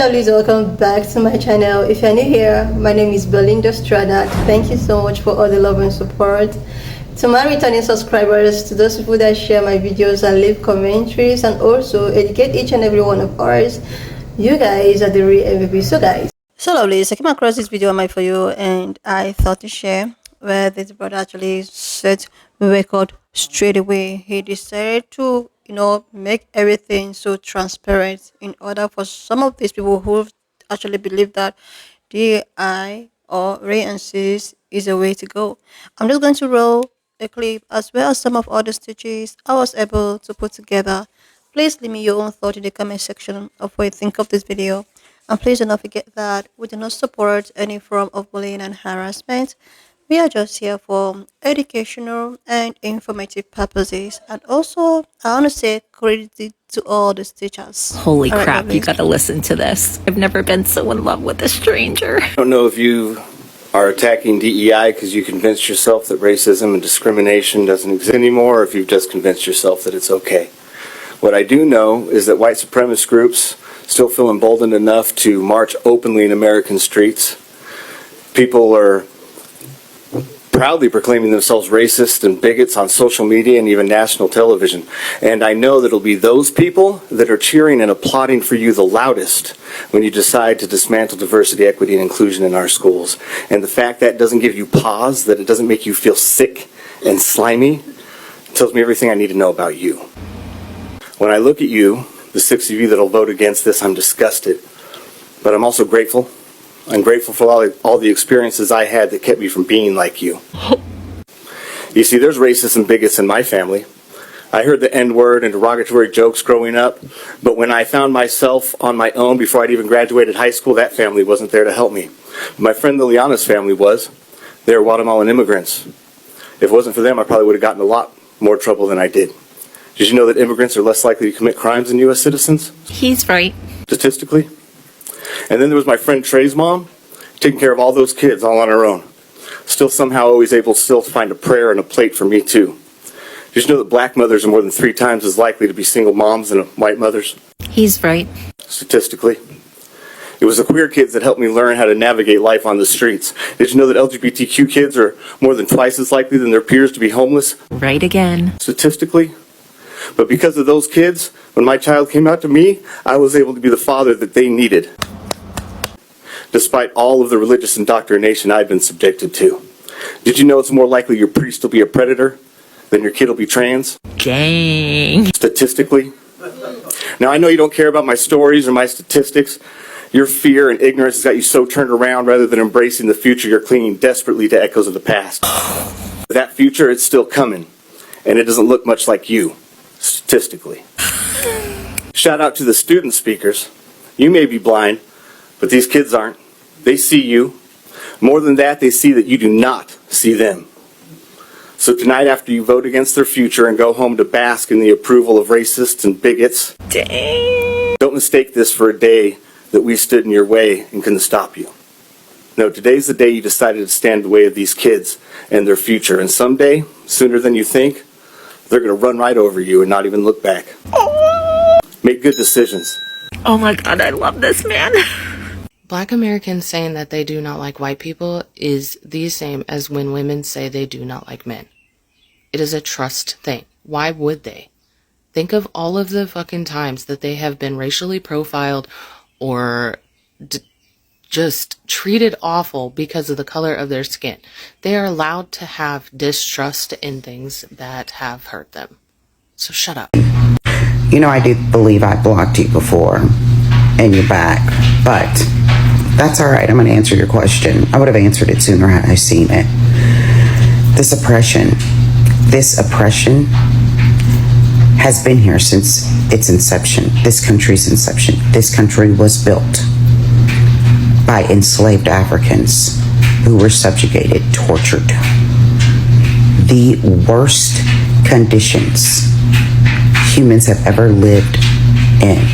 Please welcome back to my channel. If you're new here, my name is Belinda Strada. Thank you so much for all the love and support. To my returning subscribers, to those people that share my videos and leave commentaries and also educate each and every one of ours, you guys are the real MVP. So lovely, I came across this video on my For You and I thought to share where this brother actually set record straight away. He decided to make everything so transparent in order for some of these people who actually believe that DI or Ray and Sis is a way to go. I'm just going to roll a clip as well as some of other stitches I was able to put together. Please leave me your own thought in the comment section of what you think of this video. And please do not forget that we do not support any form of bullying and harassment. We are just here for educational and informative purposes. And also, I want to say credit to all the teachers. Holy crap, you gotta listen to this. I've never been so in love with a stranger. I don't know if you are attacking DEI because you convinced yourself that racism and discrimination doesn't exist anymore, or if you've just convinced yourself that it's okay. What I do know is that white supremacist groups still feel emboldened enough to march openly in American streets. People are proudly proclaiming themselves racist and bigots on social media and even national television. And I know that it'll be those people that are cheering and applauding for you the loudest when you decide to dismantle diversity, equity, and inclusion in our schools. And the fact that doesn't give you pause, that it doesn't make you feel sick and slimy, tells me everything I need to know about you. When I look at you, the 6 of you that'll vote against this, I'm disgusted. But I'm also grateful. I'm grateful for all the experiences I had that kept me from being like you. You see, there's racists and bigots in my family. I heard the N-word and derogatory jokes growing up, but when I found myself on my own before I'd even graduated high school, that family wasn't there to help me. My friend Liliana's family was. They were Guatemalan immigrants. If it wasn't for them, I probably would have gotten a lot more trouble than I did. Did you know that immigrants are less likely to commit crimes than U.S. citizens? He's right. Statistically. And then there was my friend Trey's mom, taking care of all those kids all on her own. Still somehow always able to find a prayer and a plate for me too. Did you know that black mothers are more than 3 times as likely to be single moms than white mothers? He's right. Statistically. It was the queer kids that helped me learn how to navigate life on the streets. Did you know that LGBTQ kids are more than twice as likely than their peers to be homeless? Right again. Statistically. But because of those kids, when my child came out to me, I was able to be the father that they needed. Despite all of the religious indoctrination I've been subjected to. Did you know it's more likely your priest will be a predator than your kid will be trans? Dang. Statistically. Now I know you don't care about my stories or my statistics. Your fear and ignorance has got you so turned around rather than embracing the future. You're clinging desperately to echoes of the past. That future, it's still coming. And it doesn't look much like you, statistically. Shout out to the student speakers. You may be blind, but these kids aren't. They see you. More than that, they see that you do not see them. So tonight, after you vote against their future and go home to bask in the approval of racists and bigots, Dang. don't mistake this for a day that we stood in your way and couldn't stop you. No, today's the day you decided to stand in the way of these kids and their future. And someday, sooner than you think, they're going to run right over you and not even look back. Make good decisions. Oh my god, I love this man. Black Americans saying that they do not like white people is the same as when women say they do not like men. It is a trust thing. Why would they? Think of all of the fucking times that they have been racially profiled or just treated awful because of the color of their skin. They are allowed to have distrust in things that have hurt them. So shut up. You know, I do believe I blocked you before and you're back, but that's all right. I'm going to answer your question. I would have answered it sooner had I seen it. This oppression has been here since its inception, this country's inception. This country was built by enslaved Africans who were subjugated, tortured. The worst conditions humans have ever lived in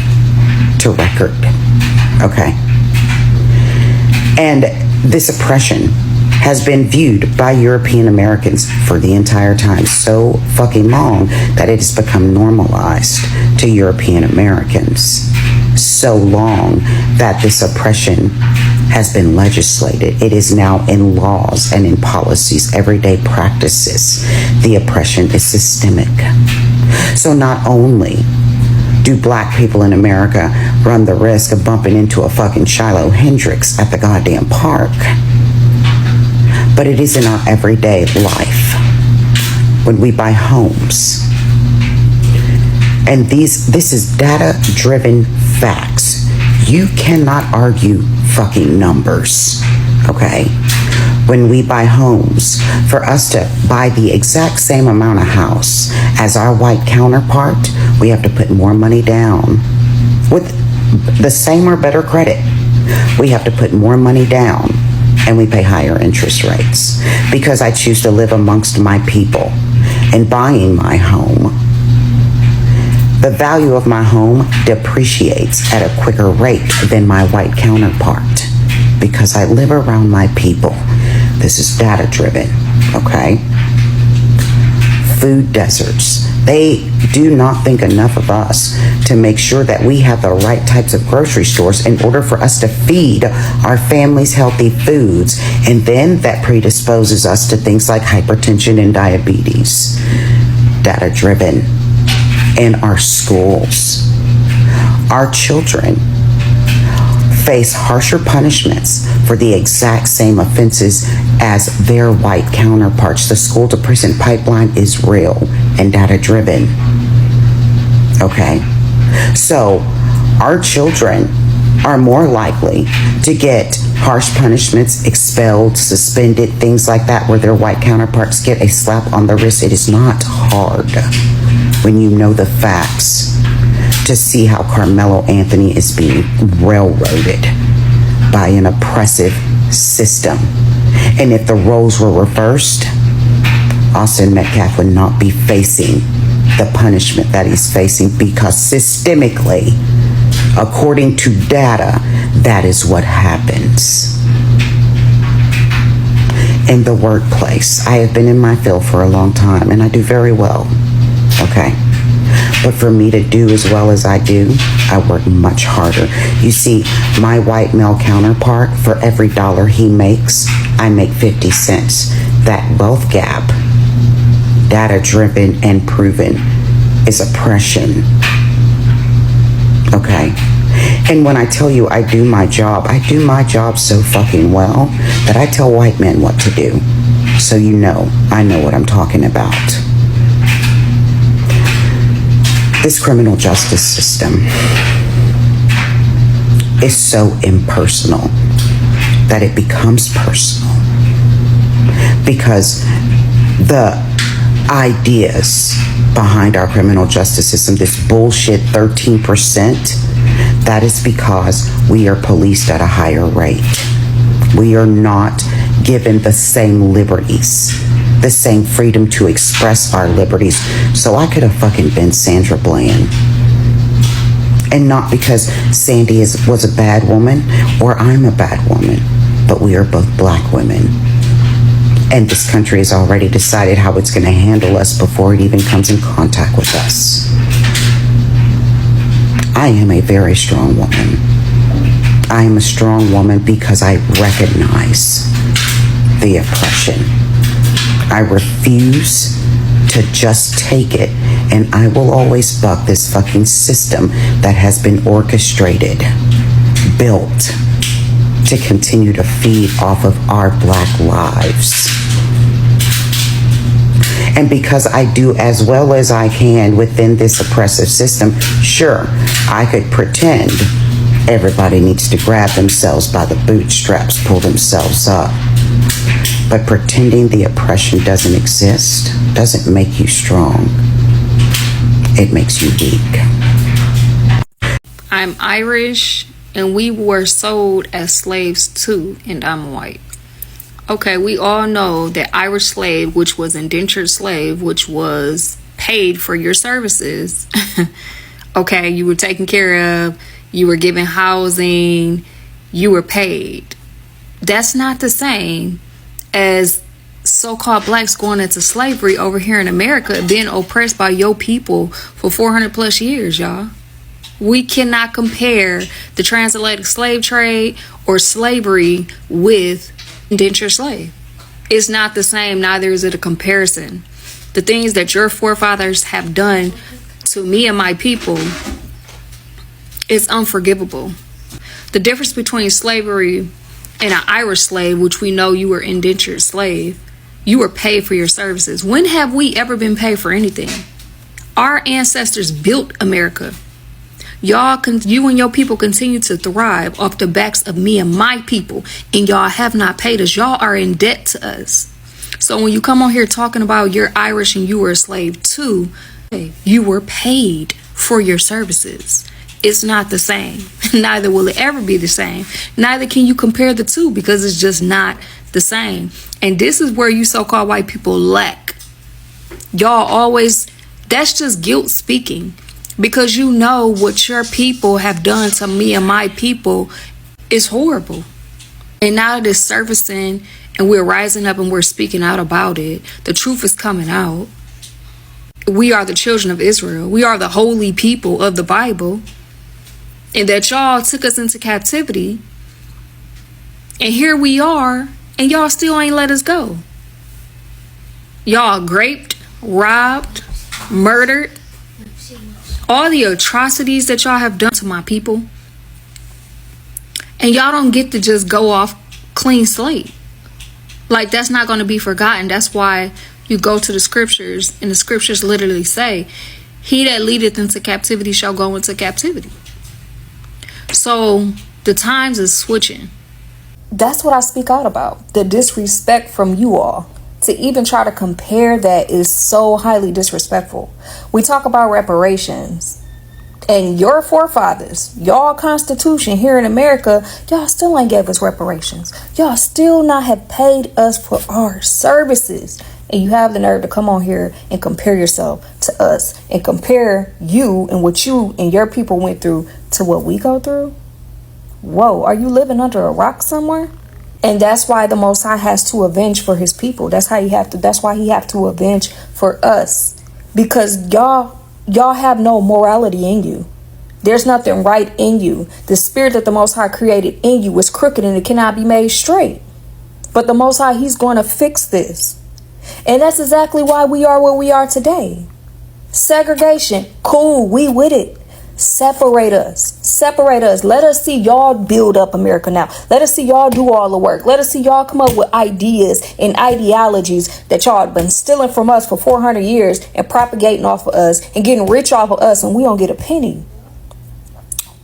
to record, okay? And this oppression has been viewed by European Americans for the entire time, so fucking long that it has become normalized to European Americans. so long that this oppression has been legislated. It is now in laws and in policies, everyday practices. The oppression is systemic. So not only do black people in America run the risk of bumping into a fucking Shiloh Hendrix at the goddamn park, but it is in our everyday life when we buy homes. And this is data-driven facts. You cannot argue fucking numbers, okay? When we buy homes, for us to buy the exact same amount of house as our white counterpart, we have to put more money down. With the same or better credit, we have to put more money down, and we pay higher interest rates because I choose to live amongst my people. And buying my home, the value of my home depreciates at a quicker rate than my white counterpart because I live around my people. This is data driven, okay? Food deserts. They do not think enough of us to make sure that we have the right types of grocery stores in order for us to feed our families healthy foods. And then that predisposes us to things like hypertension and diabetes. Data driven. In our schools, our children face harsher punishments for the exact same offenses as their white counterparts. The school to prison pipeline is real and data driven. Okay, so our children are more likely to get harsh punishments, expelled, suspended, things like that, where their white counterparts get a slap on the wrist. It is not hard when you know the facts to see how Carmelo Anthony is being railroaded by an oppressive system. And if the roles were reversed, Austin Metcalf would not be facing the punishment that he's facing, because systemically, according to data, that is what happens. In the workplace, I have been in my field for a long time and I do very well, okay? But for me to do as well as I do, I work much harder. You see, my white male counterpart, for every dollar he makes, I make 50 cents. That wealth gap, data driven and proven, is oppression. Okay? And when I tell you I do my job so fucking well that I tell white men what to do. So you know, I know what I'm talking about. This criminal justice system is so impersonal that it becomes personal, because the ideas behind our criminal justice system, this bullshit 13%, that is because we are policed at a higher rate. We are not given the same liberties, the same freedom to express our liberties. So I could have fucking been Sandra Bland. And not because Sandy was a bad woman or I'm a bad woman, but we are both black women. And this country has already decided how it's going to handle us before it even comes in contact with us. I am a very strong woman. I am a strong woman because I recognize the oppression. I refuse to just take it, and I will always buck this fucking system that has been orchestrated, built to continue to feed off of our black lives. And because I do as well as I can within this oppressive system, sure, I could pretend everybody needs to grab themselves by the bootstraps, pull themselves up. But pretending the oppression doesn't exist doesn't make you strong. It makes you weak. I'm Irish, and we were sold as slaves too, and I'm white. Okay, we all know that Irish slave, which was indentured slave, which was paid for your services. Okay, you were taken care of, you were given housing, you were paid. That's not the same as so-called blacks going into slavery over here in America, being oppressed by your people for 400 plus years, y'all. We cannot compare the transatlantic slave trade or slavery with indentured slave. It's not the same, neither is it a comparison. The things that your forefathers have done to me and my people is unforgivable. The difference between slavery and an Irish slave, which we know you were indentured slave, you were paid for your services. When have we ever been paid for anything? Our ancestors built America. You and your people continue to thrive off the backs of me and my people, and y'all have not paid us. Y'all are in debt to us. So when you come on here talking about you're Irish and you were a slave too, you were paid for your services. It's not the same. Neither will it ever be the same. Neither can you compare the two, because it's just not the same. And this is where you so-called white people lack. Y'all always, that's just guilt speaking, because you know what your people have done to me and my people is horrible. And now that it's surfacing and we're rising up and we're speaking out about it, the truth is coming out. We are the children of Israel. We are the holy people of the Bible. And that y'all took us into captivity. And here we are, and y'all still ain't let us go. Y'all raped, robbed, murdered. All the atrocities that y'all have done to my people. And y'all don't get to just go off clean slate. Like, that's not going to be forgotten. That's why you go to the scriptures, and the scriptures literally say, he that leadeth into captivity shall go into captivity. So the times is switching. That's what I speak out about. The disrespect from you all. To even try to compare that is so highly disrespectful. We talk about reparations. And your forefathers, y'all constitution here in America, y'all still ain't gave us reparations. Y'all still not have paid us for our services. And you have the nerve to come on here and compare yourself to us and compare you and what you and your people went through to what we go through. Whoa, are you living under a rock somewhere? And that's why the Most High has to avenge for his people. That's why he have to avenge for us. Because y'all have no morality in you. There's nothing right in you. The spirit that the Most High created in you is crooked and it cannot be made straight. But the Most High, he's going to fix this. And that's exactly why we are where we are today. Segregation, cool, we with it. Separate us. Let us see y'all build up America now. Let us see y'all do all the work. Let us see y'all come up with ideas and ideologies that y'all have been stealing from us for 400 years and propagating off of us and getting rich off of us, and we don't get a penny.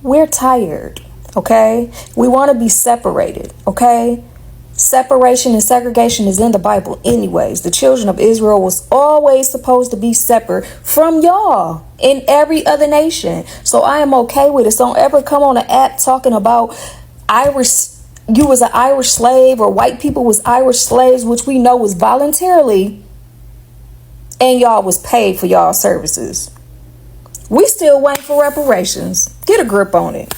We're tired, okay? We want to be separated, okay? Separation and segregation is in the Bible anyways. The children of Israel was always supposed to be separate from y'all in every other nation. So I am okay with it. So don't ever come on an app talking about you was an Irish slave or white people was Irish slaves, which we know was voluntarily, and y'all was paid for y'all services. We still waiting for reparations. Get a grip on it.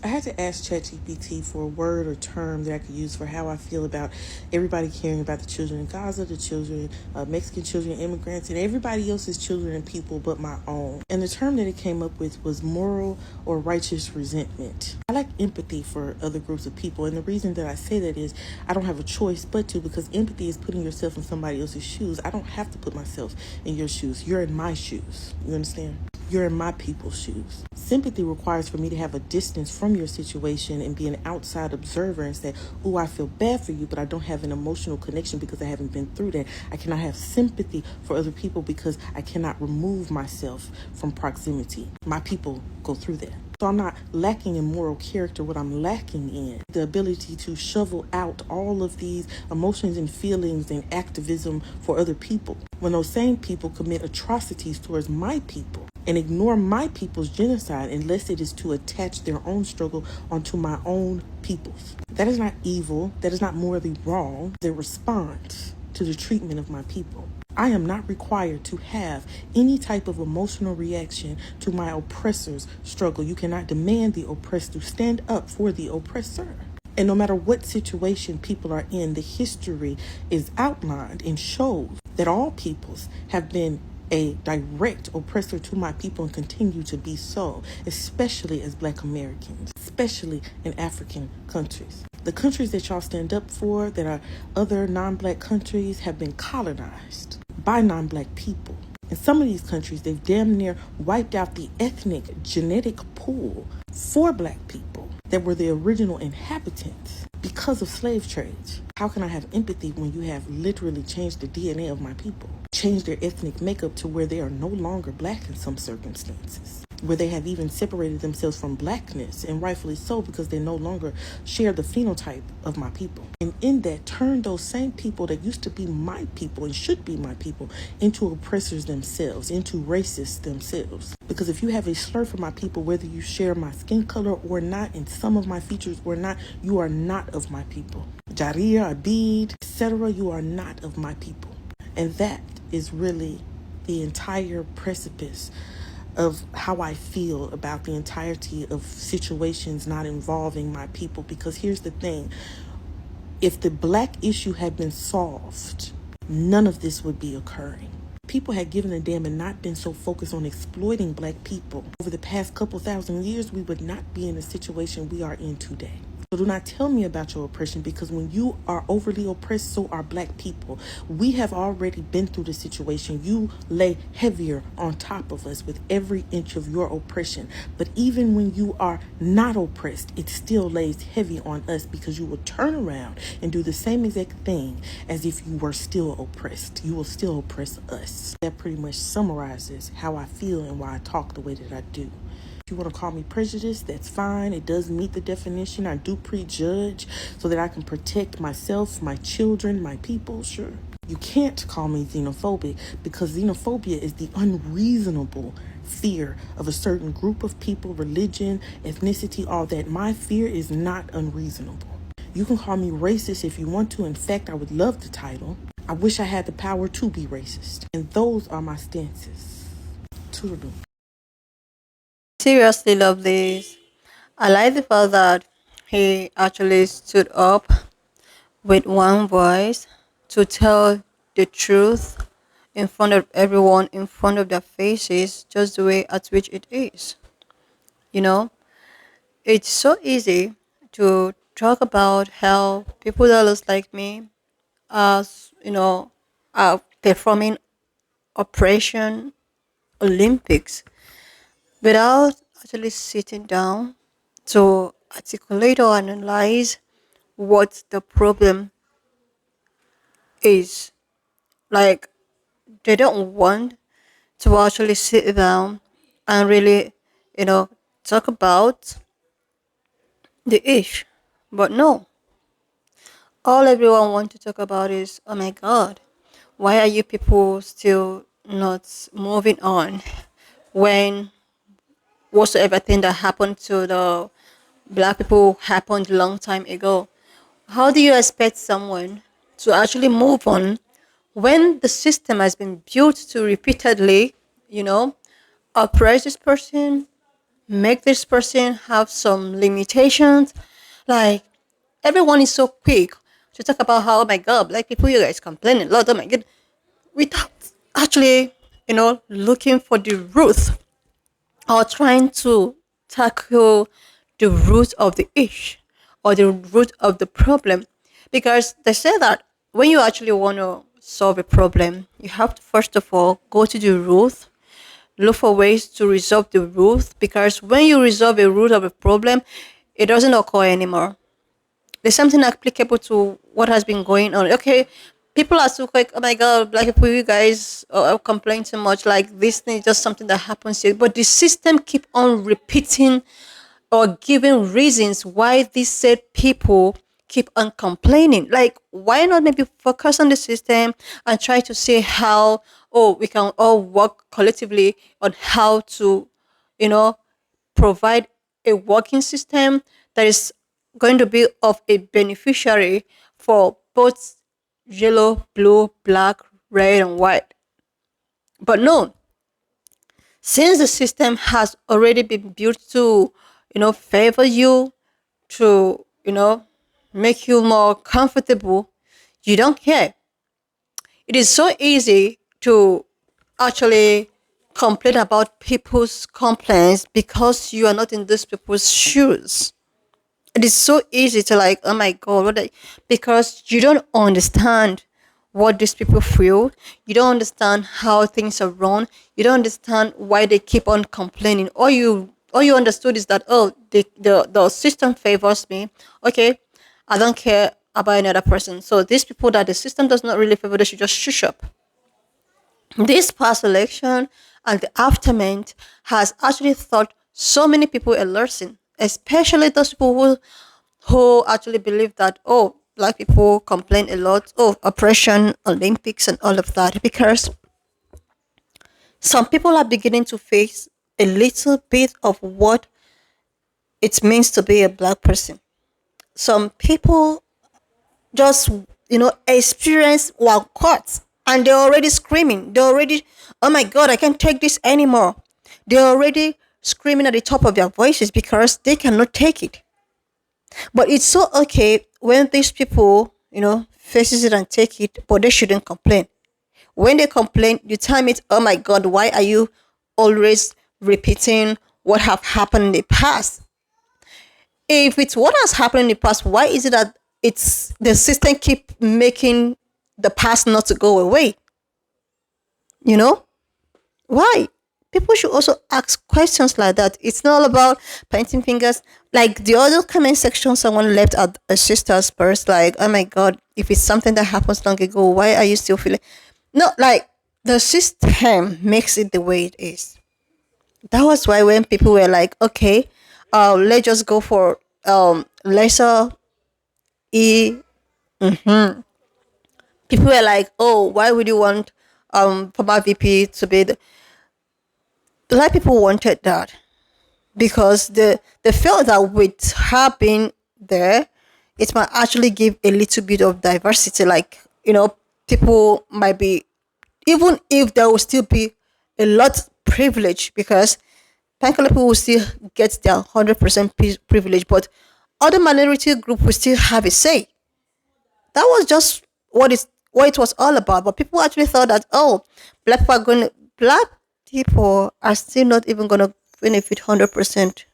I had to ask ChatGPT for a word or term that I could use for how I feel about everybody caring about the children in Gaza, the children, Mexican children, immigrants, and everybody else's children and people but my own. And the term that it came up with was moral or righteous resentment. I like empathy for other groups of people, and the reason that I say that is I don't have a choice but to, because empathy is putting yourself in somebody else's shoes. I don't have to put myself in your shoes. You're in my shoes. You understand? You're in my people's shoes. Sympathy requires for me to have a distance from your situation and be an outside observer and say, oh, I feel bad for you, but I don't have an emotional connection because I haven't been through that. I cannot have sympathy for other people because I cannot remove myself from proximity. My people go through that. So I'm not lacking in moral character. What I'm lacking in the ability to shovel out all of these emotions and feelings and activism for other people. When those same people commit atrocities towards my people and ignore my people's genocide unless it is to attach their own struggle onto my own people's. That is not evil. That is not morally wrong. They respond to the treatment of my people. I am not required to have any type of emotional reaction to my oppressor's struggle. You cannot demand the oppressed to stand up for the oppressor. And no matter what situation people are in, the history is outlined and shows that all peoples have been a direct oppressor to my people and continue to be so, especially as Black Americans, especially in African countries. The countries that y'all stand up for that are other non-Black countries have been colonized by non-Black people. In some of these countries, they've damn near wiped out the ethnic genetic pool for Black people that were the original inhabitants because of slave trades. How can I have empathy when you have literally changed the DNA of my people, changed their ethnic makeup to where they are no longer Black in some circumstances, where they have even separated themselves from Blackness, and rightfully so, because they no longer share the phenotype of my people. And in that, turn those same people that used to be my people and should be my people into oppressors themselves, into racists themselves. Because if you have a slur for my people, whether you share my skin color or not, and some of my features or not, you are not of my people. Jarir, Abid, etc., you are not of my people. And that is really the entire precipice of how I feel about the entirety of situations not involving my people. Because here's the thing, if the Black issue had been solved, none of this would be occurring. People had given a damn and not been so focused on exploiting Black people over the past couple thousand years, we would not be in the situation we are in today. So do not tell me about your oppression, because when you are overly oppressed, so are Black people. We have already been through the situation. You lay heavier on top of us with every inch of your oppression. But even when you are not oppressed, it still lays heavy on us, because you will turn around and do the same exact thing as if you were still oppressed. You will still oppress us. That pretty much summarizes how I feel and why I talk the way that I do. If you want to call me prejudiced, that's fine. It does meet the definition. I do prejudge so that I can protect myself, my children, my people, sure. You can't call me xenophobic, because xenophobia is the unreasonable fear of a certain group of people, religion, ethnicity, all that. My fear is not unreasonable. You can call me racist if you want to. In fact, I would love the title. I wish I had the power to be racist. And those are my stances. Toodaloo. Seriously love this. I like the fact that he actually stood up with one voice to tell the truth in front of everyone, in front of their faces, just the way at which it is. You know, it's so easy to talk about how people that looks like me are, are performing Operation Olympics without actually sitting down to articulate or analyze what the problem is. Like, they don't want to actually sit down and really, talk about the issue. But no, all everyone wants to talk about is, oh my God, why are you people still not moving on when whatsoever thing that happened to the Black people happened a long time ago? How do you expect someone to actually move on when the system has been built to repeatedly, you know, oppress this person, make this person have some limitations? Like, everyone is so quick to talk about how, oh my God, Black people, you guys complaining a lot, oh my God, without actually, looking for the root or trying to tackle the root of the issue or the root of the problem. Because they say that when you actually want to solve a problem, you have to first of all go to the root, look for ways to resolve the root. Because when you resolve a root of a problem, it doesn't occur anymore. There's something applicable to what has been going on. Okay, people are so quick. Oh my God, Black people, you guys complain too much. Like, this thing is just something that happens here. But the system keep on repeating or giving reasons why these said people keep on complaining. Like, why not maybe focus on the system and try to see how, oh, we can all work collectively on how to, you know, provide a working system that is going to be of a beneficiary for both yellow, blue, black, red, and white. But no, since the system has already been built to, favor you, to, make you more comfortable, you don't care. It is so easy to actually complain about people's complaints because you are not in these people's shoes. It is so easy to like, oh my god, because you don't understand what these people feel. You don't understand how things are run. You don't understand why they keep on complaining. All you understood is that, oh, the system favors me. Okay, I don't care about another person. So these people that the system does not really favor, they should just shush up. This past election and the aftermath has actually taught so many people a lesson, especially those people who actually believe that, oh, black people complain a lot of oppression, Olympics, and all of that, because some people are beginning to face a little bit of what it means to be a black person. Some people just, experience while caught, and they're already screaming. They're already, oh my god, I can't take this anymore. They're already screaming at the top of their voices because they cannot take it. But it's so okay when these people, faces it and take it, but they shouldn't complain. When they complain, you tell it, oh my god, why are you always repeating what have happened in the past? If it's what has happened in the past, why is it that it's the system keep making the past not to go away? You know? Why? People should also ask questions like that. It's not all about pointing fingers. Like the other comment section, someone left at a sister's post, like, oh my god, if it's something that happens long ago, why are you still feeling? No, like the system makes it the way it is. That was why when people were like, okay, let's just go for lesser E. People were like, oh, why would you want former VP to be the black people wanted that because they felt that with her being there, it might actually give a little bit of diversity. Like, people might be, even if there will still be a lot privilege, because Pankala people will still get their 100% privilege, but other minority group will still have a say. That was just what it was all about. But people actually thought that, oh, black people are still not even gonna benefit 100%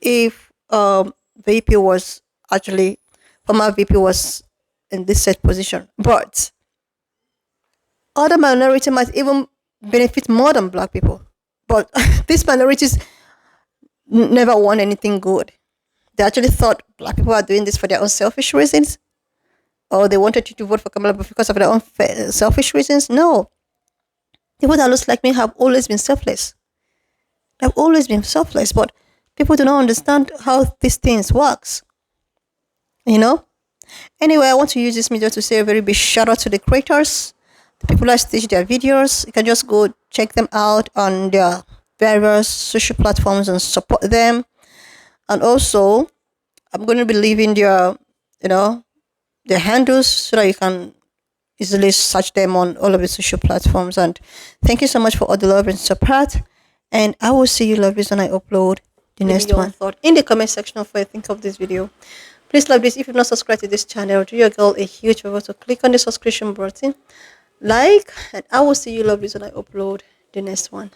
if VP was actually former VP was in this set position. But other minority might even benefit more than black people. But these minorities never want anything good. They actually thought black people are doing this for their own selfish reasons, or they wanted you to vote for Kamala because of their own selfish reasons. No, people that looks like me have always been selfless. They've always been selfless, but people do not understand how these things works. You know. Anyway, I want to use this video to say a very big shout out to the creators, the people that stitch their videos. You can just go check them out on their various social platforms and support them. And also, I'm going to be leaving their handles so that you can easily search them on all of the social platforms. And thank you so much for all the love and support. And I will see you lovelies when I upload the next one. Thought in the comment section of what you think of this video. Please love this. If you've not subscribed to this channel, do your girl a huge favor to click on the subscription button, like, and I will see you lovelies when I upload the next one.